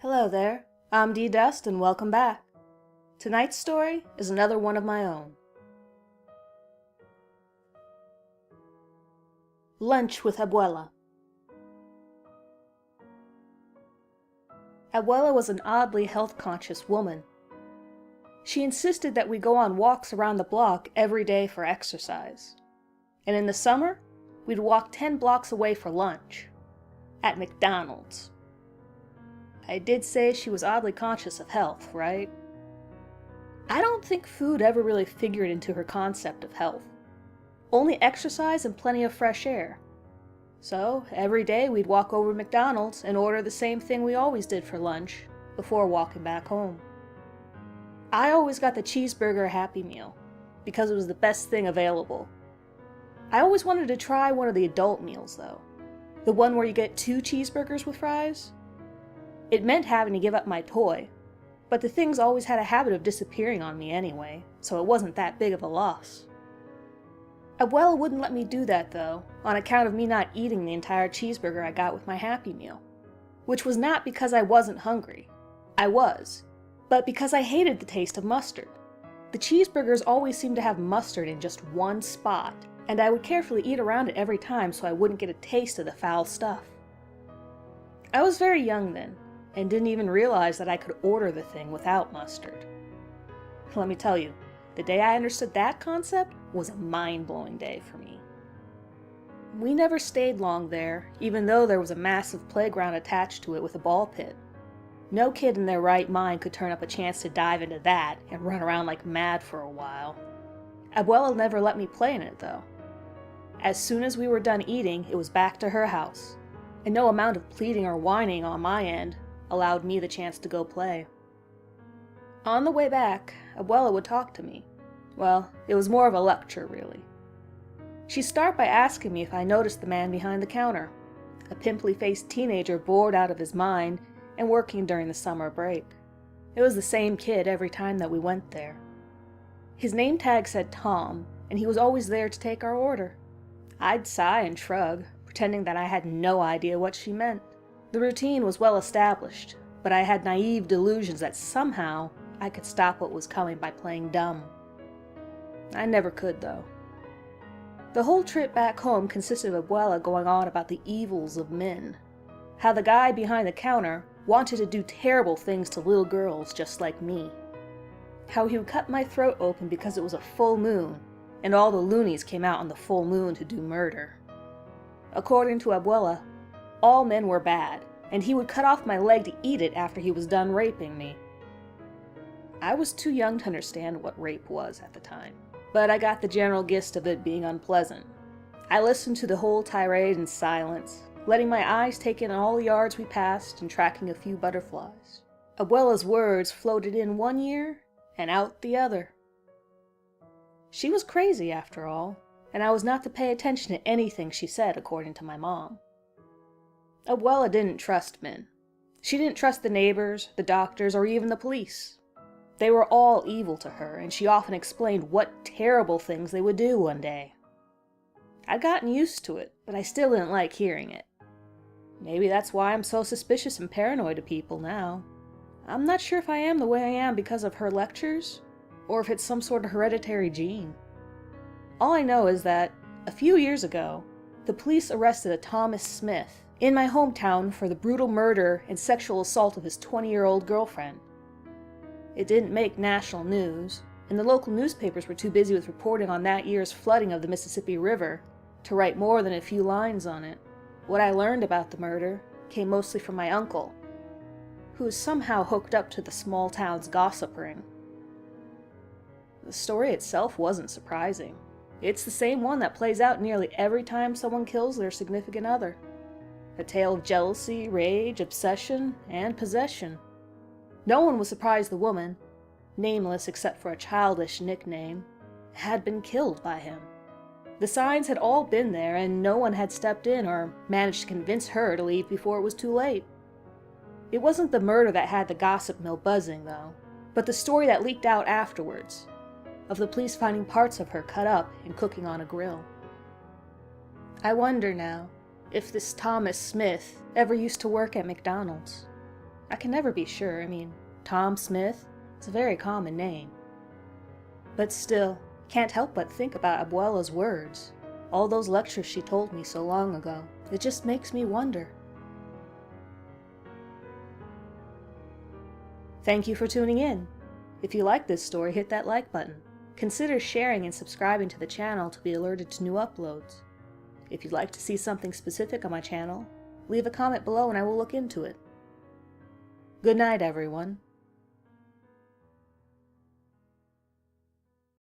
Hello there, I'm D-Dust and welcome back. Tonight's story is another one of my own. Lunch with Abuela. Abuela was an oddly health-conscious woman. She insisted that we go on walks around the block every day for exercise. And in the summer, we'd walk 10 blocks away for lunch. At McDonald's. I did say she was oddly conscious of health, right? I don't think food ever really figured into her concept of health. Only exercise and plenty of fresh air. So, every day we'd walk over to McDonald's and order the same thing we always did for lunch, before walking back home. I always got the cheeseburger Happy Meal, because it was the best thing available. I always wanted to try one of the adult meals, though. The one where you get 2 cheeseburgers with fries. It meant having to give up my toy, but the things always had a habit of disappearing on me anyway, so it wasn't that big of a loss. Abuela wouldn't let me do that though, on account of me not eating the entire cheeseburger I got with my Happy Meal. Which was not because I wasn't hungry. I was. But because I hated the taste of mustard. The cheeseburgers always seemed to have mustard in just one spot, and I would carefully eat around it every time so I wouldn't get a taste of the foul stuff. I was very young then, and didn't even realize that I could order the thing without mustard. Let me tell you, the day I understood that concept was a mind-blowing day for me. We never stayed long there, even though there was a massive playground attached to it with a ball pit. No kid in their right mind could turn up a chance to dive into that and run around like mad for a while. Abuela never let me play in it though. As soon as we were done eating, it was back to her house, and no amount of pleading or whining on my end allowed me the chance to go play. On the way back, Abuela would talk to me. Well, it was more of a lecture, really. She'd start by asking me if I noticed the man behind the counter, a pimply-faced teenager bored out of his mind and working during the summer break. It was the same kid every time that we went there. His name tag said Tom, and he was always there to take our order. I'd sigh and shrug, pretending that I had no idea what she meant. The routine was well established, but I had naive delusions that somehow I could stop what was coming by playing dumb. I never could, though. The whole trip back home consisted of Abuela going on about the evils of men. How the guy behind the counter wanted to do terrible things to little girls just like me. How he would cut my throat open because it was a full moon, and all the loonies came out on the full moon to do murder. According to Abuela, all men were bad, and he would cut off my leg to eat it after he was done raping me. I was too young to understand what rape was at the time, but I got the general gist of it being unpleasant. I listened to the whole tirade in silence, letting my eyes take in all the yards we passed and tracking a few butterflies. Abuela's words floated in one ear and out the other. She was crazy after all, and I was not to pay attention to anything she said according to my mom. Abuela didn't trust men. She didn't trust the neighbors, the doctors, or even the police. They were all evil to her, and she often explained what terrible things they would do one day. I'd gotten used to it, but I still didn't like hearing it. Maybe that's why I'm so suspicious and paranoid of people now. I'm not sure if I am the way I am because of her lectures, or if it's some sort of hereditary gene. All I know is that, a few years ago, the police arrested a Thomas Smith in my hometown for the brutal murder and sexual assault of his 20-year-old girlfriend. It didn't make national news, and the local newspapers were too busy with reporting on that year's flooding of the Mississippi River to write more than a few lines on it. What I learned about the murder came mostly from my uncle, who was somehow hooked up to the small town's gossip ring. The story itself wasn't surprising. It's the same one that plays out nearly every time someone kills their significant other. A tale of jealousy, rage, obsession, and possession. No one was surprised the woman, nameless except for a childish nickname, had been killed by him. The signs had all been there, and no one had stepped in or managed to convince her to leave before it was too late. It wasn't the murder that had the gossip mill buzzing, though, but the story that leaked out afterwards, of the police finding parts of her cut up and cooking on a grill. I wonder now if this Thomas Smith ever used to work at McDonald's. I can never be sure. I mean, Tom Smith, it's a very common name. But still, can't help but think about Abuela's words. All those lectures she told me so long ago. It just makes me wonder. Thank you for tuning in. If you like this story, hit that like button. Consider sharing and subscribing to the channel to be alerted to new uploads. If you'd like to see something specific on my channel, leave a comment below and I will look into it. Good night, everyone.